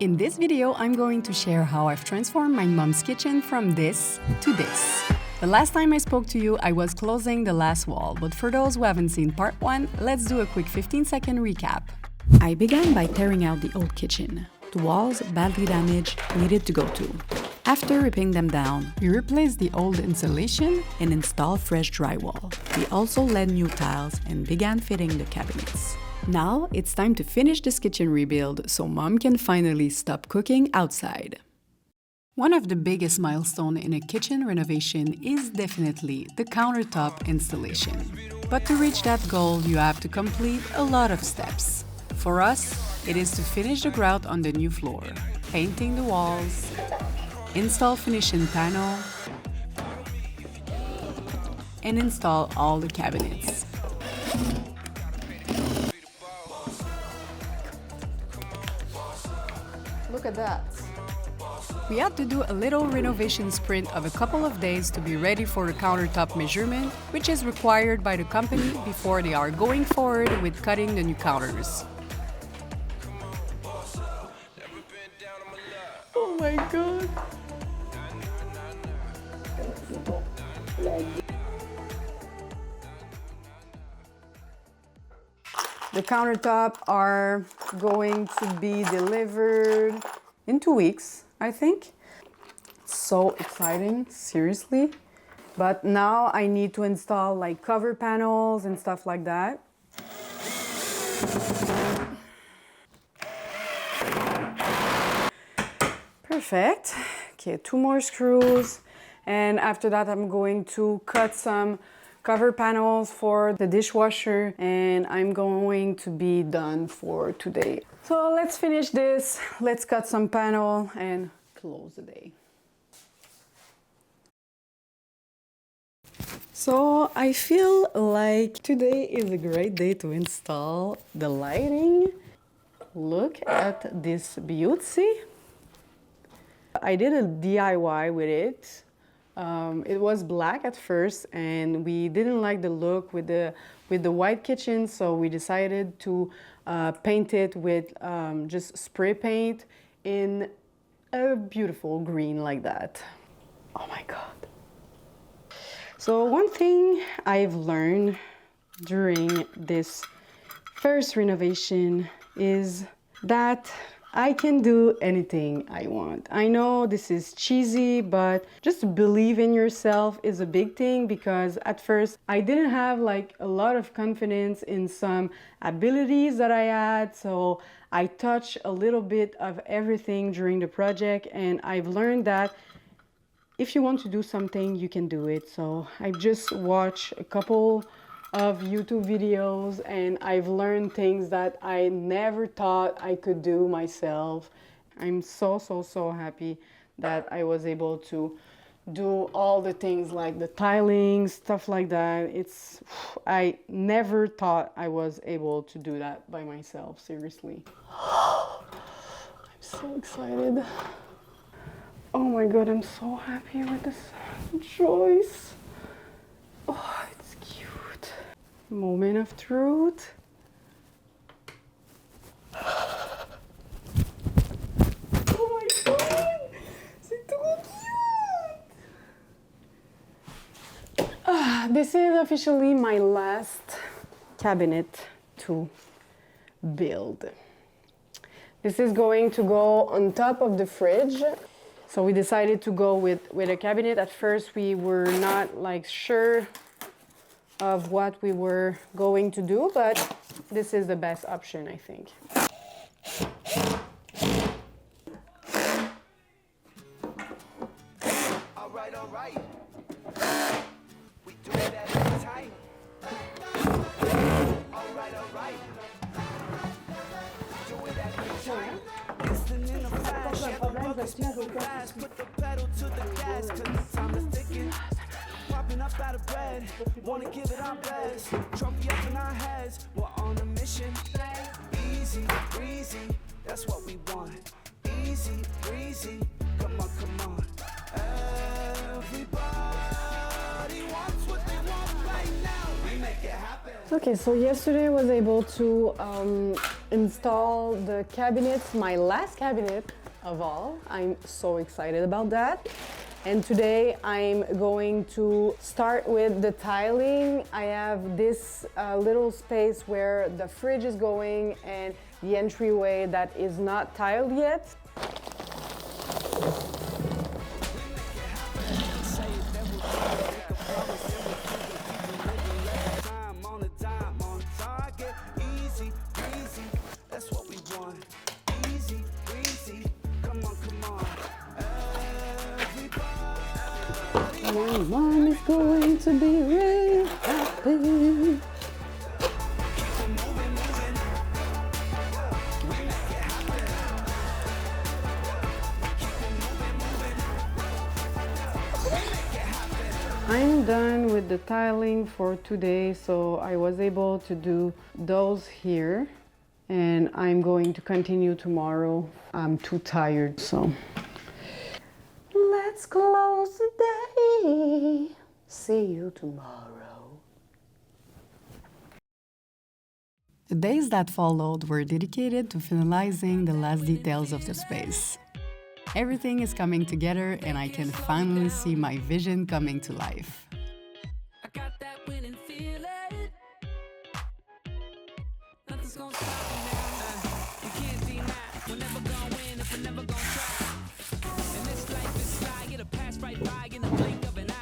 In this video, I'm going to share how I've transformed my mom's kitchen from this to this. The last time I spoke to you, I was closing the last wall, but for those who haven't seen part 1, let's do a quick 15-second recap. I began by tearing out the old kitchen. The walls, badly damaged, needed to go too. After ripping them down, we replaced the old insulation and installed fresh drywall. We also laid new tiles and began fitting the cabinets. Now it's time to finish this kitchen rebuild so Mom can finally stop cooking outside. One of the biggest milestones in a kitchen renovation is definitely the countertop installation. But to reach that goal, you have to complete a lot of steps. For us, it is to finish the grout on the new floor, painting the walls, install finishing panel, and install all the cabinets. Look at that. We had to do a little renovation sprint of a couple of days to be ready for the countertop measurement, which is required by the company before they are going forward with cutting the new counters. Oh my god! The countertop are going to be delivered in 2 weeks, I think. It's so exciting, seriously. But now I need to install like cover panels and stuff like that. Perfect. Okay, 2 more screws. And after that, I'm going to cut some cover panels for the dishwasher, and I'm going to be done for today. So let's finish this, let's cut some panel and close the day. So I feel like today is a great day to install the lighting. Look at this beauty. I did a DIY with it. It was black at first and we didn't like the look with the white kitchen, so we decided to paint it with just spray paint in a beautiful green like that. Oh my god. So one thing I've learned during this first renovation is that I can do anything I want. I know this is cheesy, but just believe in yourself is a big thing, because at first I didn't have like a lot of confidence in some abilities that I had. So I touched a little bit of everything during the project, and I've learned that if you want to do something, you can do it. So I just watched a couple of YouTube videos and I've learned things that I never thought I could do myself. I'm so happy that I was able to do all the things like the tiling, stuff like that. I never thought I was able to do that by myself, seriously. I'm so excited. Oh my god, I'm so happy with this choice. Oh, it's cute. Moment of truth. Oh my god, c'est trop cute. This is officially my last cabinet to build. This is going to go on top of the fridge. So we decided to go with a cabinet. At first we were not like sure of what we were going to do, but this is the best option, I think. All right. We do that every time. All right. Do it every time. Instant in a flash. Put the pedal to the gas, 'cause the time is ticking. Popping up out of bed, wanna give it our best. Trophy up in our heads, we're on a mission. Easy, breezy, that's what we want. Easy, breezy, come on. Everybody wants what they want right now. We make it happen. Okay, so yesterday I was able to install the cabinets, my last cabinet of all. I'm so excited about that. And today I'm going to start with the tiling. I have this little space where the fridge is going and the entryway that is not tiled yet. My mom is going to be really happy. I'm done with the tiling for today, so I was able to do those here, and I'm going to continue tomorrow. I'm too tired, so let's close the day. See you tomorrow. The days that followed were dedicated to finalizing the last details of the space. Everything is coming together and I can finally see my vision coming to life. I got that winning feeling. Nothing's gonna stop me now. You can't deny. We're never gonna win if we're never gonna try. And this life is sly, it'll pass right by in the blink of an eye.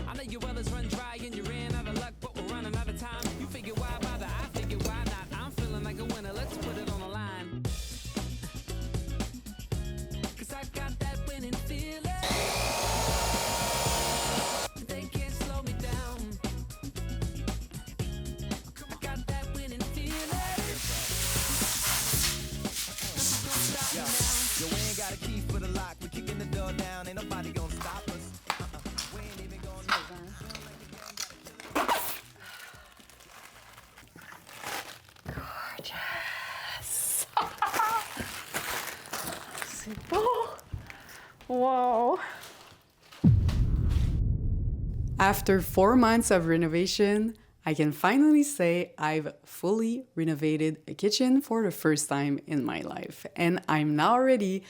I know your wells run dry and you ran out of luck, but we're running out of time. You figure why bother, I figure why not. I'm feeling like a winner, let's put it on the line. Cause I got that winning feeling. They can't slow me down. I got that winning feeling. Nothing's gonna stop me now. Yo, we ain't got a key for the lock. We're kicking the door down. Ain't nobody gonna stop us. We ain't even gonna know. Gorgeous. Wow. After 4 months of renovation, I can finally say I've fully renovated a kitchen for the first time in my life. And I'm now ready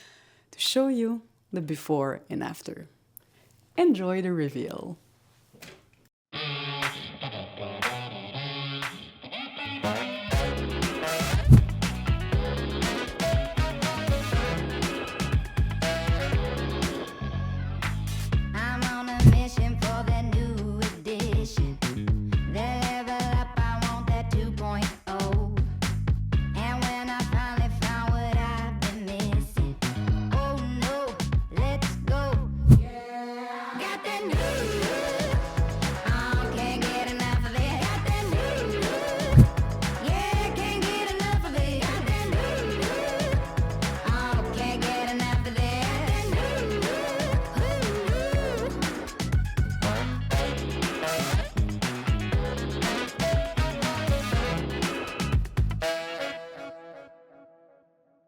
to show you the before and after. Enjoy the reveal.